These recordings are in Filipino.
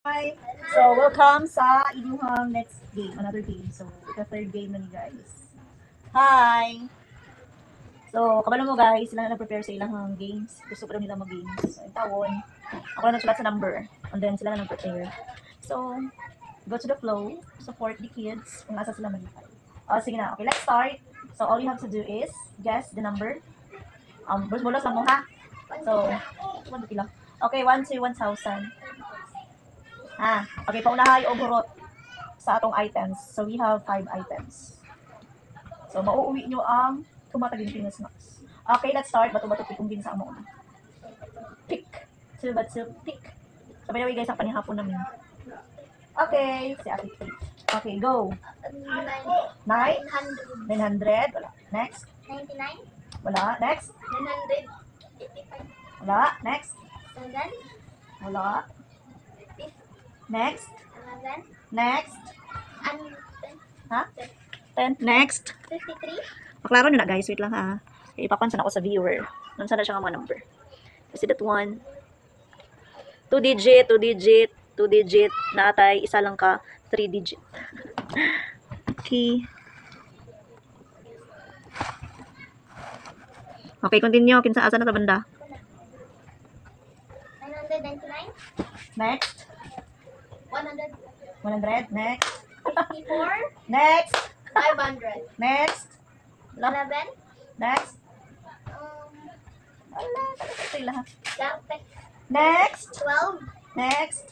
Hi! So, welcome sa inyong next game, another game. So, ito third game na ni guys. Hi! So, kabalo mo guys, sila na nag-prepare sa ilang games. Gusto pa daw nila mag-games. So, yung tawon, ako na nagsulat sa number. And then, sila na nag-prepare. So, go to the flow, support the kids, kung nasa sila mag-ipay. Sige na. Okay, let's start. So, all you have to do is guess the number. Bulos lang mo ha. So, 1 to lang. Okay, 1 to 1,000. Okay, paunahay o burot sa atong items. So, we have 5 items. So, mauuwi nyo ang tumataging na snacks. Okay, let's start. Bato-bato pick kung binsa mo. Pick. Silbat pick. So, by the way guys, ang panihapon namin. Okay, si Ate Kate. Okay, go. 900. 900. Wala. Next. 99. Wala. Next. 985. Wala. Next. 7. Wala. Next. 11. Next. And 10. Next. 53. Maklaro nyo na guys. Wait lang ha. Ipapansan ako sa viewer. Nandiyan na siya nga mga number. Kasi that one. 2 digit, 2 digit, 2 digit. Naatay, isa lang ka. 3 digit. Okay. Okay, continue. Kinsa asa na sa banda? 999. Next. 100. 100. Next. 54. Next. 500. Next. 11. Next. Wala. Sila. Lapet. Next. 12. Next.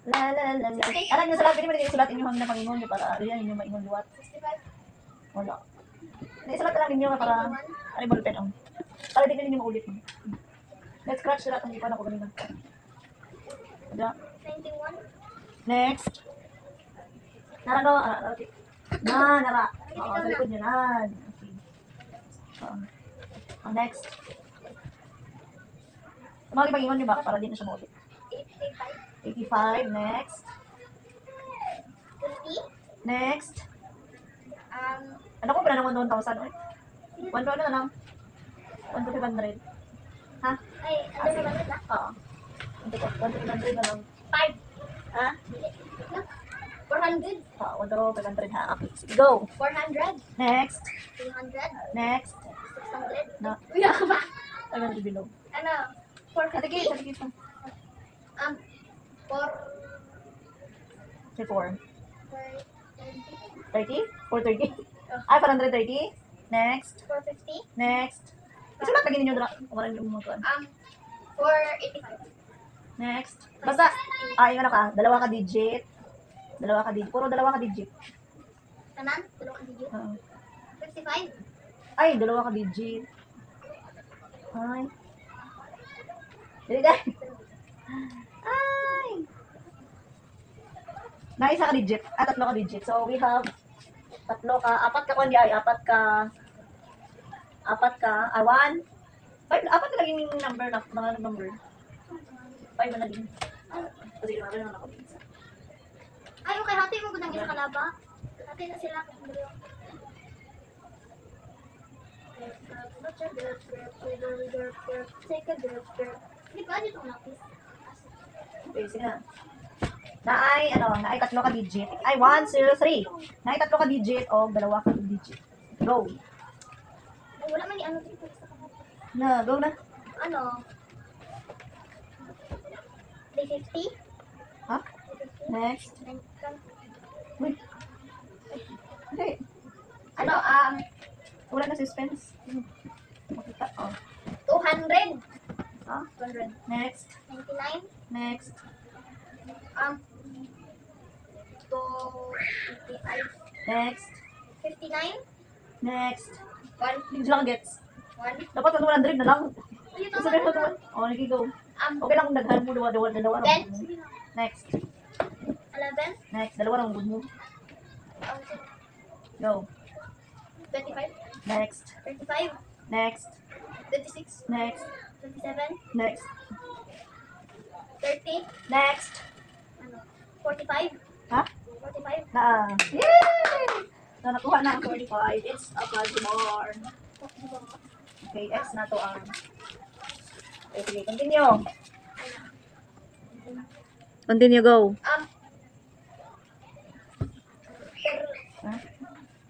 La la la la. Alam niyo sa lahat, hindi mo isulat inyong na Panginoon niyo para yan inyong maingon liwat. 65. Wala. Isulat lang ninyo para ano ball pen ang. Para di ninyo maulit. Let's scratch sila kung di pa na ko ganun. Wala. 91. Next. Nara no, okay. Nara. Sa likod niya na. Okay. Next. Mga ipangingon niyo ba para di na siya maulit? 85. Next. 50. Next. Ano ko pala ng 1,000? 1 na lang. 1 to 500. Ha? Ay, ano sa balat na? Oo. 1 to 500 na lang. 5. Ha? 400. Oo, 1 to 500 ha. Okay, sige, go. 400. Next. 300. Next. 600. No. Uy, ako ba? Ano yung below? Ano? Katigit, 450. katigit pa. 4. Say 4. 30. 30? 430? Ay, 430. Next. 450. Next. Isulat lagi ninyo dra. Kumaran yung mga tuan. 485. Next. Basta, yung ano ka, dalawa ka digit. Dalawa ka digit. Puro dalawa ka digit. Kanan? Dalawang digit. 55. Ay, dalawa ka digit. Ay. Dili dahil. Ay. Naisa ka digit. Tatlo ka digit. So, we have apat ka kundi ay, apat ka, 1. 5, apat na lagi yung number na, mga number. 5 na lagi. Kasi yung number na ako. Ay, okay. Hati mo gudang isa kalaba. Hati na sila. Hindi ba dito napis? Okay, sige na. Naay tatlo ka digit. Ay, 1, 0, 3. Naay tatlo ka digit o dalawa ka digit. Go. Ay, wala man ni ano dito sa kanila. Na, go na. Ano? 350? Ha? Next. Uy. Hindi. Ano? Wala na suspense. Makita. Oh. 200. Ha? 200. Next. 99. Next. 255. Next. 59. Next. 1. Hindi lang gets. 1. Dapat 100 na lang. Ayun, Gusto rin mo ito. Oh, nag-go. Okay lang kung naghan mo dalawa. 10. Next. 11. Next. Dalawa lang good mo. Go. 25. Next. 35. Next. 26. Next. 27. Next. 30. Next. Ano? 45. Ha? 45. Yay! So, nakuha na ang 45. It's a Baltimore. Okay, X na to ang Okay, sige, continue. Continue, go.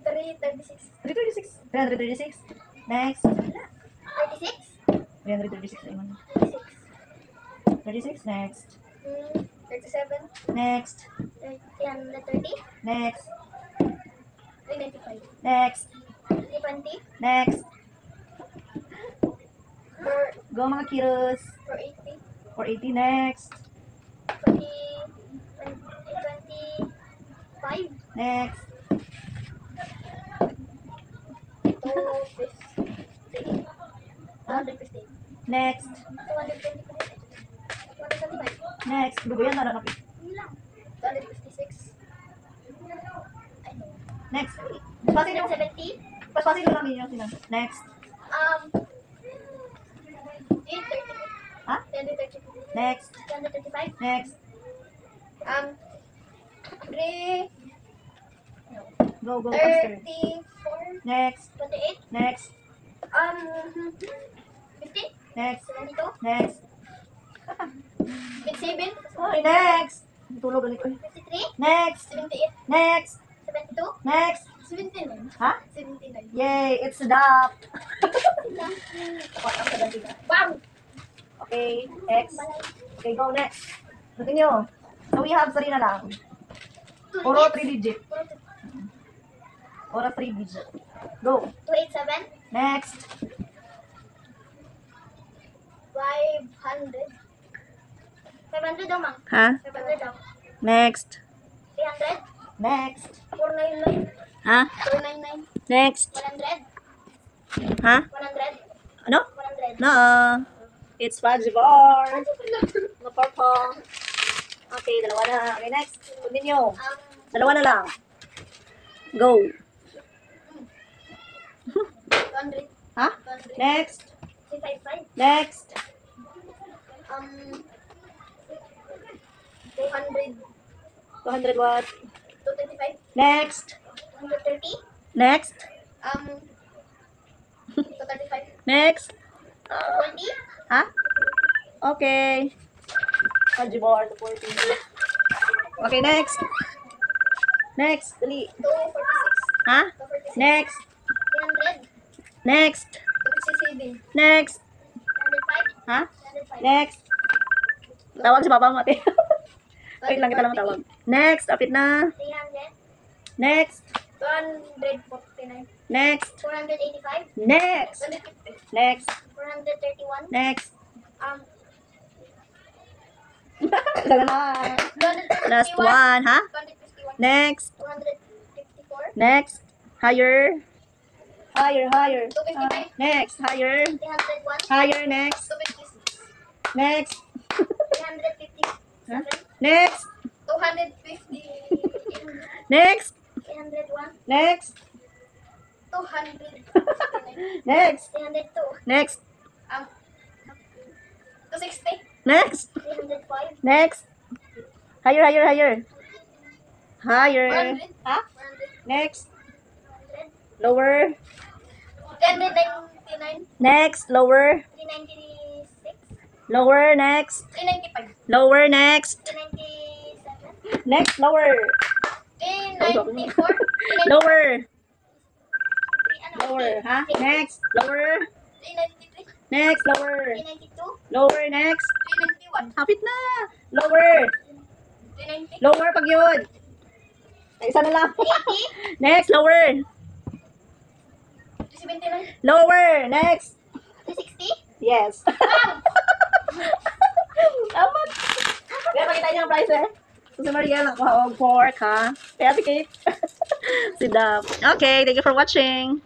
336. 336. 336. Next. 36. 336 na yun. 36, next. 37. Next. 330. Next. 395. Next. 320. Next. 4, Go mga kiros. 480. 480, next. 20, 25. Next. 250. 250. Next. 220. 225. Next. Gubo yan, naranapit. Yun lang. 256. Next. Paspasin nyo. 270. Paspasin nyo lang ninyo. Next. 830. Ha? 230. Next. 235. Next. 3, Go, go, faster. 34. Next. 28. Next. 50. Next. 72. Next. 57. Okay, next. Tulog ulit. 53. Next. 78. Next. 72. Next. 79. Ha? 79. Yay, it's done. Wow! Okay, next. Okay, go next. Continue. So we have 3 na lang. Puro 3 digit. Puro 3 digit. Go. 287. Next. 500. 500 daw, ma'am. Ha? 500 daw. Next. 300. Next. 499. Ha? 499. Next. 100. Ha? 100. Ano? 100. No. It's fudge bar. No purple. Okay, dalawa na. Okay, next. Continue. Dalawa na lang. Go. 200. Ha? 200. Next. 355. Next. 200. 200 what? 225. Next. 230. Next. 235. Next. 220. Ha? Okay. Fudge bar, 240. Okay, next. Next. Dali. 246. Ha? 246. Next. 300. Next. 267. Next. 105. Ha? 105. Next. Tawag si Papa mo, ate. Wait lang, kita lang tawag. Next. Apit na. 300. Next. 249. Next. 485. Next. 150. Next. 431. Next. Dala na. 251. Last one, ha? 251. Next. 254. Next. Higher. Higher, higher. 255. Next. Higher. 301. Higher. Next. 256. Next. 350. Huh? Next. 250. Next. 301. Next. 200. Next. 302. Next. 260. Next. 305. Next. Higher, higher, higher. Higher. 100. Ha? 100. Next. 100. Lower. 399. Next. Lower. 396. Lower. Next. 395. Lower. Next. 397. Next. Lower. 394. Lower. 393. Lower. Ha? Next. Lower. 393. Next. Lower. 392. Lower. Next. 391. Hapit na. Lower. 390. Lower pag yun. Ay, isa na lang. 380. Next. Lower. 379. Lower. Next. 360. Yes. Wow! Tama. Kaya pakita niyo ang price eh. So, si Maria lang kuha og pork ha. Kaya si Kate. Si Dab. Okay, thank you for watching.